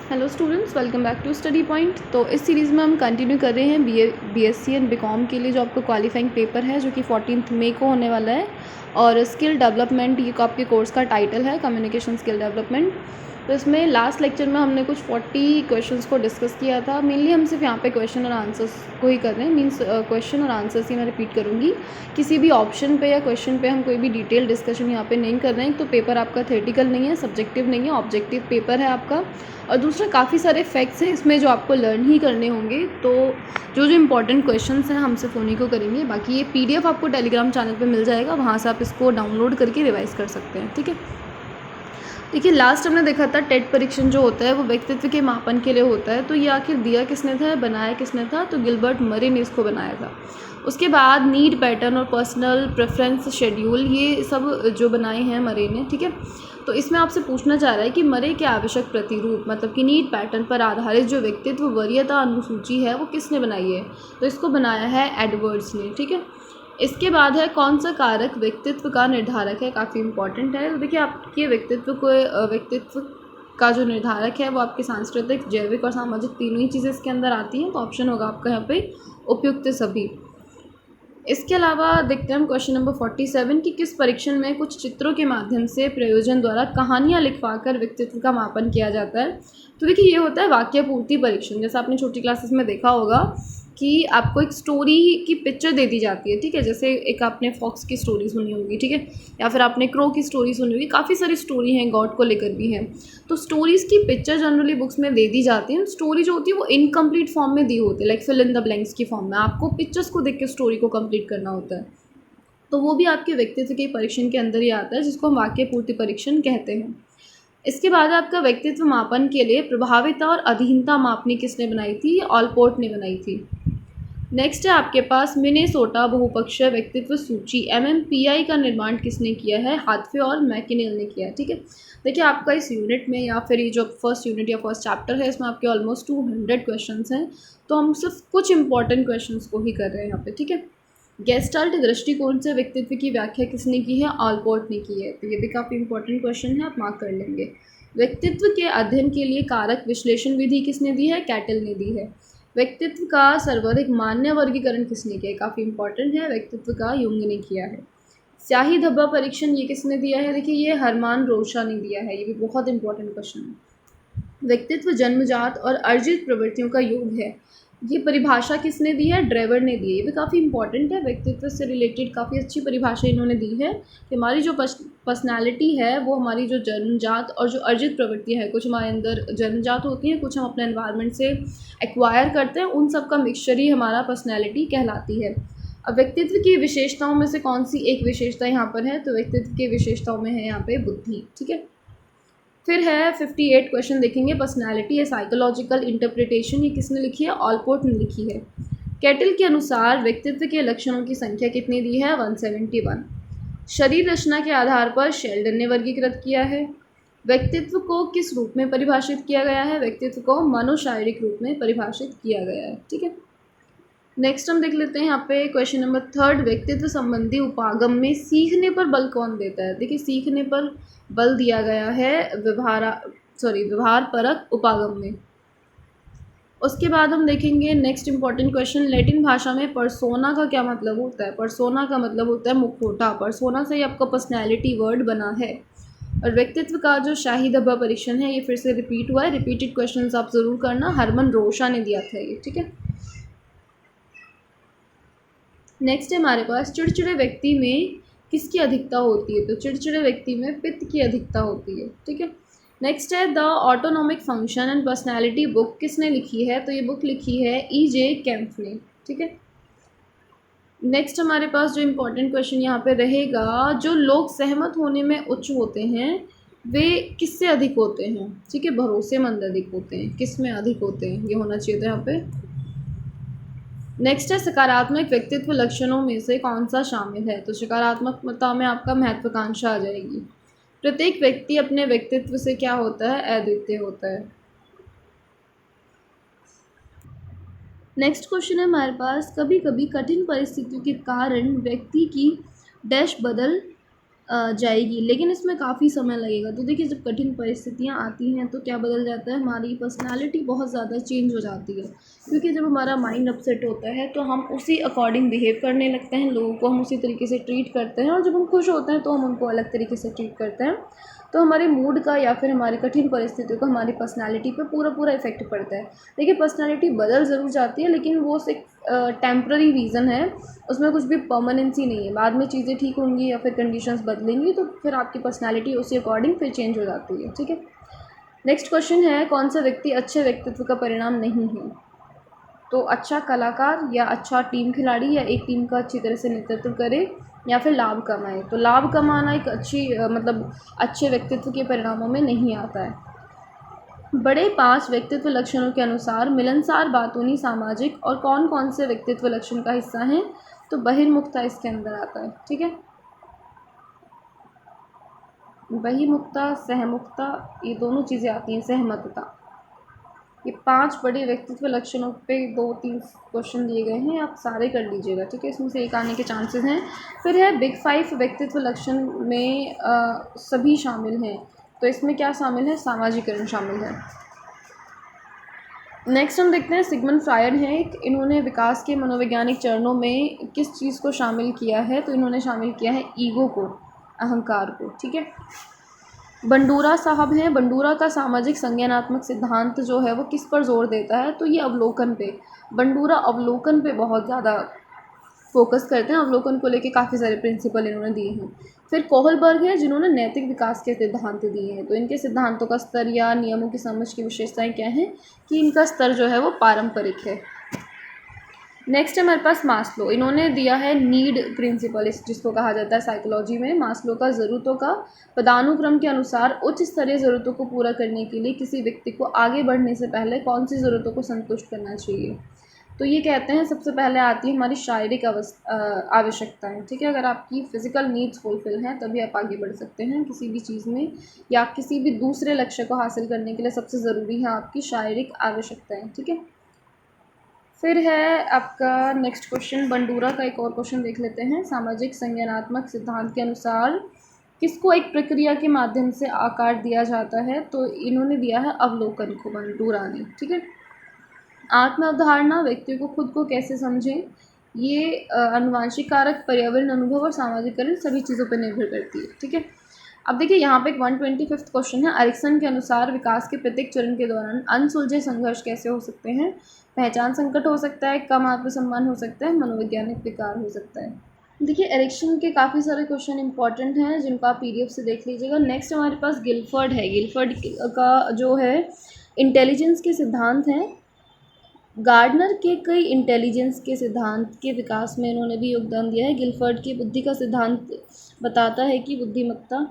Hello students, welcome back to Study Point. तो इस series में हम कंटिन्यू कर रहे हैं बीएससी एंड बीकॉम के लिए जो आपका क्वालिफाइंग पेपर है, जो कि 14 मई को होने वाला है। और स्किल डेवलपमेंट ये आपके कोर्स का टाइटल है, कम्युनिकेशन स्किल डेवलपमेंट। तो इसमें लास्ट लेक्चर में हमने कुछ 40 क्वेश्चंस को डिस्कस किया था। मेनली हम सिर्फ यहाँ पे क्वेश्चन और आंसर्स को ही कर रहे हैं, मीन्स क्वेश्चन और आंसर्स ही मैं रिपीट करूँगी। किसी भी ऑप्शन पे या क्वेश्चन पे हम कोई भी डिटेल डिस्कशन यहाँ पे नहीं कर रहे हैं। तो पेपर आपका थ्योरेटिकल नहीं है, सब्जेक्टिव नहीं है, ऑब्जेक्टिव पेपर है आपका। और दूसरा काफ़ी सारे फैक्ट्स हैं इसमें जो आपको लर्न ही करने होंगे। तो जो जो इंपॉर्टेंट क्वेश्चंस हैं हम सिर्फ उन्हीं को करेंगे। बाकी ये पीडीएफ आपको टेलीग्राम चैनल पे मिल जाएगा, वहाँ से आप इसको डाउनलोड करके रिवाइज कर सकते हैं। ठीक है, देखिए लास्ट हमने देखा था टेट परीक्षण जो होता है वो व्यक्तित्व के मापन के लिए होता है। तो ये आखिर दिया किसने था, बनाया किसने था? तो गिलबर्ट मरे ने इसको बनाया था। उसके बाद नीड पैटर्न और पर्सनल प्रेफरेंस शेड्यूल, ये सब जो बनाए हैं मरे ने। ठीक है, तो इसमें आपसे पूछना चाह रहा है कि मरे के आवश्यक प्रतिरूप मतलब कि नीड पैटर्न पर आधारित जो व्यक्तित्व वरीयता अनुसूची है वो किसने बनाई है? तो इसको बनाया है एडवर्ड्स ने। ठीक है, इसके बाद है कौन सा कारक व्यक्तित्व का निर्धारक है? काफ़ी इंपॉर्टेंट है। तो देखिए आपके व्यक्तित्व का जो निर्धारक है वो आपके सांस्कृतिक, जैविक और सामाजिक तीनों ही चीज़ें इसके अंदर आती हैं। तो ऑप्शन होगा आपका यहाँ पे उपयुक्त सभी। इसके अलावा देखते हैं हम क्वेश्चन नंबर 47 कि किस परीक्षण में कुछ चित्रों के माध्यम से प्रयोजन द्वारा कहानियाँ लिखवाकर व्यक्तित्व का मापन किया जाता है? तो देखिए ये होता है वाक्य पूर्ति परीक्षण। जैसा आपने छोटी क्लासेस में देखा होगा कि आपको एक स्टोरी की पिक्चर दे दी जाती है। ठीक है, जैसे एक आपने फॉक्स की स्टोरी सुनी होगी, ठीक है, या फिर आपने क्रो की स्टोरी सुनी होगी। काफ़ी सारी स्टोरी हैं, गॉड को लेकर भी हैं। तो स्टोरीज़ की पिक्चर जनरली बुक्स में दे दी जाती है। स्टोरी जो होती है वो इनकम्प्लीट फॉर्म में दी होती है, like fill in the blanks की फॉर्म में। आपको पिक्चर्स को देख के स्टोरी को कंप्लीट करना होता है। तो वो भी आपके व्यक्तित्व के परीक्षण के अंदर ही आता है, जिसको हम वाक्य पूर्ति परीक्षण कहते हैं। इसके बाद आपका व्यक्तित्व मापन के लिए प्रभाविता और अधीनता मापनी किसने बनाई थी? ऑलपोर्ट ने बनाई थी। नेक्स्ट है आपके पास मिनेसोटा बहुपक्षीय व्यक्तित्व सूची MMPI का निर्माण किसने किया है? हाथवे और मैकिनेल ने किया है। ठीक है, देखिए आपका इस यूनिट में या फिर ये जो फर्स्ट यूनिट या फर्स्ट चैप्टर है इसमें आपके ऑलमोस्ट 200 क्वेश्चंस हैं। तो हम सिर्फ कुछ इंपॉर्टेंट क्वेश्चंस को ही कर रहे हैं यहाँ पे। ठीक है, गेस्टाल्ट दृष्टिकोण से व्यक्तित्व की व्याख्या किसने की है? ऑलपोर्ट ने की है। तो ये भी काफ़ी इंपॉर्टेंट क्वेश्चन है, आप मार्क कर लेंगे। व्यक्तित्व के अध्ययन के लिए कारक विश्लेषण विधि किसने दी है? कैटल ने दी है। व्यक्तित्व का सर्वाधिक मान्य वर्गीकरण किसने किया है? काफ़ी इंपॉर्टेंट है, व्यक्तित्व का युंग ने किया है। स्याही धब्बा परीक्षण ये किसने दिया है? देखिए ये हरमान रोशा ने दिया है। ये भी बहुत इंपॉर्टेंट क्वेश्चन है। व्यक्तित्व जन्मजात और अर्जित प्रवृत्तियों का योग है, ये परिभाषा किसने दी है? ड्रेवर ने दी है। ये भी काफ़ी इंपॉर्टेंट है, व्यक्तित्व से रिलेटेड काफ़ी अच्छी परिभाषा इन्होंने दी है कि हमारी जो पर्सनैलिटी है वो हमारी जो जन्मजात और जो अर्जित प्रवृत्तियाँ हैं, कुछ हमारे अंदर जन्मजात होती हैं, कुछ हम अपने एनवायरनमेंट से एक्वायर करते हैं, उन सब का मिक्सचर ही हमारा पर्सनैलिटी कहलाती है। अब व्यक्तित्व की विशेषताओं में से कौन सी एक विशेषता यहाँ पर है? तो व्यक्तित्व की विशेषताओं में है यहाँ पे बुद्धि। ठीक है, फिर है 58 क्वेश्चन देखेंगे। पर्सनैलिटी या साइकोलॉजिकल इंटरप्रिटेशन, ये किसने लिखी है? ऑलपोर्ट ने लिखी है। कैटल के अनुसार व्यक्तित्व के लक्षणों की संख्या कितनी दी है? 171। शरीर रचना के आधार पर शेल्डन ने वर्गीकृत किया है। व्यक्तित्व को किस रूप में परिभाषित किया गया है? व्यक्तित्व को मनोशारीरिक रूप में परिभाषित किया गया है। ठीक है, नेक्स्ट हम देख लेते हैं यहाँ पे क्वेश्चन नंबर 3। व्यक्तित्व संबंधी उपागम में सीखने पर बल कौन देता है? देखिए सीखने पर बल दिया गया है व्यवहार परक उपागम में। उसके बाद हम देखेंगे नेक्स्ट इंपॉर्टेंट क्वेश्चन, लैटिन भाषा में पर्सोना का क्या मतलब होता है? पर्सोना का मतलब होता है मुखौटा। पर्सोना से ही आपका पर्सनैलिटी वर्ड बना है। और व्यक्तित्व का जो शाही धब्बा परीक्षण है ये फिर से रिपीट हुआ है। रिपीटेड क्वेश्चन आप ज़रूर करना, हरमन रोशा ने दिया था ये। ठीक है, नेक्स्ट है हमारे पास चिड़चिड़े व्यक्ति में किसकी अधिकता होती है? तो चिड़चिड़े व्यक्ति में पित्त की अधिकता होती है। ठीक है, नेक्स्ट है the autonomic function and personality book, किसने लिखी है? तो ये बुक लिखी है E.J. केम्प ने। ठीक है, नेक्स्ट हमारे पास जो इम्पोर्टेंट क्वेश्चन यहाँ पे रहेगा, जो लोग सहमत होने में उच्च होते हैं वे किससे अधिक होते हैं? ठीक है, भरोसेमंद अधिक होते हैं। किस में अधिक होते हैं ये होना चाहिए था यहाँ पे। नेक्स्ट है सकारात्मक व्यक्तित्व लक्षणों में से कौन सा शामिल है? तो सकारात्मकता में आपका महत्वाकांक्षा आ जाएगी। प्रत्येक व्यक्ति अपने व्यक्तित्व से क्या होता है? अद्वितीय होता है। नेक्स्ट क्वेश्चन है हमारे पास, कभी कभी कठिन परिस्थितियों के कारण व्यक्ति की डैश जाएगी, लेकिन इसमें काफ़ी समय लगेगा। तो देखिए, जब कठिन परिस्थितियाँ आती हैं तो क्या बदल जाता है, हमारी पर्सनालिटी बहुत ज़्यादा चेंज हो जाती है, क्योंकि जब हमारा माइंड अपसेट होता है तो हम उसी अकॉर्डिंग बिहेव करने लगते हैं, लोगों को हम उसी तरीके से ट्रीट करते हैं, और जब हम खुश होते हैं तो हम उनको अलग तरीके से ट्रीट करते हैं। तो हमारे मूड का या फिर हमारी कठिन परिस्थितियों का हमारी पर्सनालिटी पे पूरा पूरा इफेक्ट पड़ता है। देखिए, पर्सनालिटी बदल ज़रूर जाती है, लेकिन वो एक टेम्पररी रीज़न है, उसमें कुछ भी परमानेंसी नहीं है। बाद में चीज़ें ठीक होंगी या फिर कंडीशंस बदलेंगी तो फिर आपकी पर्सनालिटी उसी अकॉर्डिंग फिर चेंज हो जाती है। ठीक है, नेक्स्ट क्वेश्चन है, कौन सा व्यक्ति अच्छे व्यक्तित्व का परिणाम नहीं है? तो अच्छा कलाकार, या अच्छा टीम खिलाड़ी, या एक टीम का अच्छी तरह से नेतृत्व करे, या फिर लाभ कमाए। तो लाभ कमाना एक मतलब अच्छे व्यक्तित्व के परिणामों में नहीं आता है। बड़े 5 व्यक्तित्व लक्षणों के अनुसार मिलनसार, बातूनी, सामाजिक और कौन कौन से व्यक्तित्व लक्षण का हिस्सा हैं? तो बहिर्मुखता इसके अंदर आता है। ठीक है, बहिर्मुखता, सहमुखता, ये दोनों चीज़ें आती हैं, सहमतता। ये 5 बड़े व्यक्तित्व लक्षणों पे 2-3 क्वेश्चन दिए गए हैं, आप सारे कर लीजिएगा। ठीक है, इसमें से एक आने के चांसेस हैं। फिर है बिग 5 व्यक्तित्व लक्षण में सभी शामिल हैं। तो इसमें क्या शामिल है? सामाजिकरण शामिल है। नेक्स्ट हम देखते हैं, सिगमंड फ्रायड हैं एक, इन्होंने विकास के मनोवैज्ञानिक चरणों में किस चीज़ को शामिल किया है? तो इन्होंने शामिल किया है ईगो को, अहंकार को। ठीक है, बंडूरा साहब हैं, बंडूरा का सामाजिक संज्ञानात्मक सिद्धांत जो है वो किस पर जोर देता है? तो ये अवलोकन पे, बंडूरा अवलोकन पे बहुत ज़्यादा फोकस करते हैं, अवलोकन को लेके काफ़ी सारे प्रिंसिपल इन्होंने दिए हैं। फिर कोहलबर्ग है, जिन्होंने नैतिक विकास के सिद्धांत दिए हैं। तो इनके सिद्धांतों का स्तर या नियमों की समझ की विशेषताएं क्या हैं? कि इनका स्तर जो है वो पारंपरिक है। नेक्स्ट है हमारे पास मास्लो, इन्होंने दिया है नीड प्रिंसिपल, जिसको कहा जाता है साइकोलॉजी में मास्लो का ज़रूरतों का पदानुक्रम के अनुसार उच्च स्तरीय ज़रूरतों को पूरा करने के लिए किसी व्यक्ति को आगे बढ़ने से पहले कौन सी ज़रूरतों को संतुष्ट करना चाहिए? तो ये कहते हैं सबसे पहले आती है हमारी शारीरिक आवश्यकताएं। ठीक है, अगर आपकी फ़िज़िकल नीड्स फुलफिल हैं तभी आप आगे बढ़ सकते हैं किसी भी चीज़ में, या किसी भी दूसरे लक्ष्य को हासिल करने के लिए सबसे ज़रूरी है आपकी शारीरिक आवश्यकताएं। ठीक है, फिर है आपका नेक्स्ट क्वेश्चन, बंडूरा का एक और क्वेश्चन देख लेते हैं। सामाजिक संज्ञानात्मक सिद्धांत के अनुसार किसको एक प्रक्रिया के माध्यम से आकार दिया जाता है? तो इन्होंने दिया है अवलोकन को, बंडूरा ने। ठीक है, आत्म अवधारणा, व्यक्ति को खुद को कैसे समझें, ये आनुवंशिक कारक, पर्यावरण, अनुभव और सामाजिकरण सभी चीज़ों पर निर्भर करती है। ठीक है, अब देखिए यहाँ पे एक 125वां क्वेश्चन है, एरिक्सन के अनुसार विकास के प्रत्येक चरण के दौरान अनसुलझे संघर्ष कैसे हो सकते हैं? पहचान संकट हो सकता है, कम आत्मसम्मान हो सकता है, मनोवैज्ञानिक विकार हो सकता है। देखिए, एरिक्सन के काफ़ी सारे क्वेश्चन इंपॉर्टेंट हैं जिनको आप पीडीएफ से देख लीजिएगा। नेक्स्ट हमारे पास गिलफर्ड है, गिलफर्ड का जो है इंटेलिजेंस के सिद्धांत हैं। गार्डनर के कई इंटेलिजेंस के सिद्धांत के विकास में इन्होंने भी योगदान दिया है। गिलफर्ड की बुद्धि का सिद्धांत बताता है कि बुद्धिमत्ता